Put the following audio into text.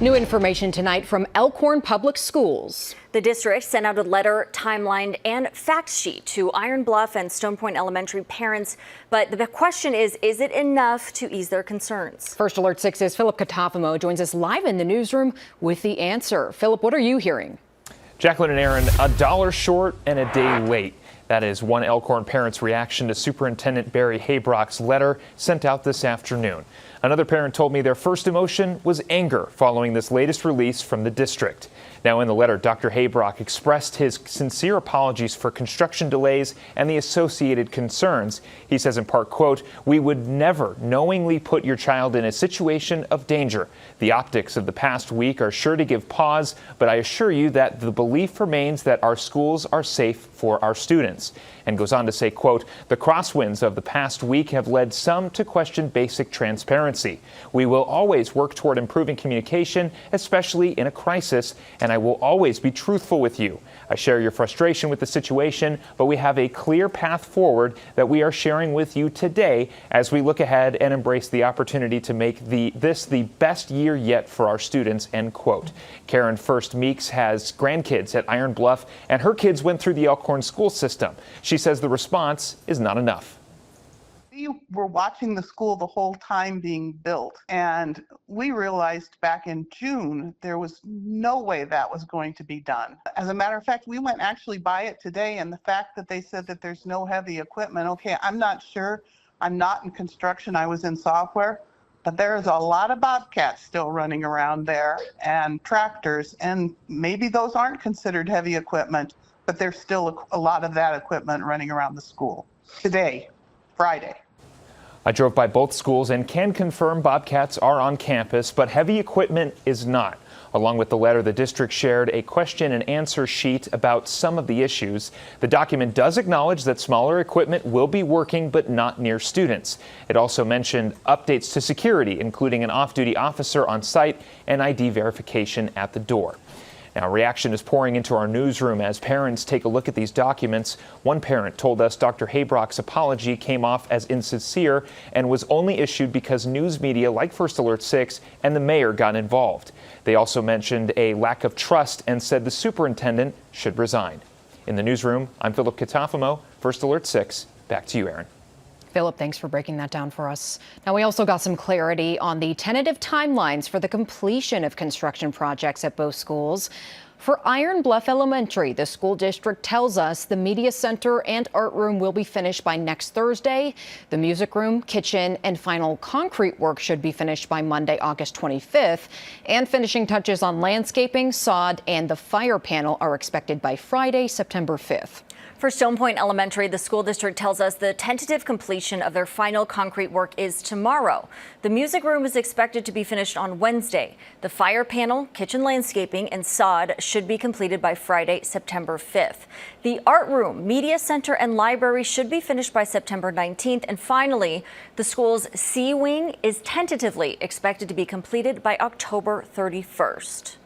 New information tonight from Elkhorn Public Schools. The district sent out a letter, timeline, and fact sheet to Iron Bluff and Stone Point Elementary parents. But the question is it enough to ease their concerns? First Alert 6's Philip Catafamo joins us live in the newsroom with the answer. Philip, what are you hearing? Jacqueline and Aaron, $1 short and a day late. That is one Elkhorn parent's reaction to Superintendent Barry Haybrock's letter sent out this afternoon. Another parent told me their first emotion was anger following this latest release from the district. Now, in the letter, Dr. Haybrock expressed his sincere apologies for construction delays and the associated concerns. He says in part, quote, "We would never knowingly put your child in a situation of danger. The optics of the past week are sure to give pause, but I assure you that the belief remains that our schools are safe for our students." And goes on to say, quote, "The crosswinds of the past week have led some to question basic transparency. We will always work toward improving communication, especially in a crisis, and I will always be truthful with you. I share your frustration with the situation, but we have a clear path forward that we are sharing with you today as we look ahead and embrace the opportunity to make this the best year yet for our students," end quote. Karen First Meeks has grandkids at Iron Bluff, and her kids went through the Elkhorn school system. She says the response is not enough. We were watching the school the whole time being built, and we realized back in June there was no way that was going to be done. As a matter of fact, we went actually by it today, and the fact that they said that there's no heavy equipment, okay, I'm not sure. I'm not in construction, I was in software, but there's a lot of Bobcats still running around there and tractors, and maybe those aren't considered heavy equipment, but there's still a lot of that equipment running around the school today, Friday. I drove by both schools and can confirm Bobcats are on campus, but heavy equipment is not. Along with the letter, the district shared a question and answer sheet about some of the issues. The document does acknowledge that smaller equipment will be working, but not near students. It also mentioned updates to security, including an off-duty officer on site and ID verification at the door. Now, reaction is pouring into our newsroom as parents take a look at these documents. One parent told us Dr. Haybrock's apology came off as insincere and was only issued because news media like First Alert 6 and the mayor got involved. They also mentioned a lack of trust and said the superintendent should resign. In the newsroom, I'm Philip Catafamo, First Alert 6. Back to you, Aaron. Philip, thanks for breaking that down for us. Now, we also got some clarity on the tentative timelines for the completion of construction projects at both schools. For Iron Bluff Elementary, the school district tells us the media center and art room will be finished by next Thursday. The music room, kitchen, and final concrete work should be finished by Monday, August 25th. And finishing touches on landscaping, sod, and the fire panel are expected by Friday, September 5th. For Stone Point Elementary, the school district tells us the tentative completion of their final concrete work is tomorrow. The music room is expected to be finished on Wednesday. The fire panel, kitchen landscaping, and sod should be completed by Friday, September 5th. The art room, media center, and library should be finished by September 19th. And finally, the school's C wing is tentatively expected to be completed by October 31st.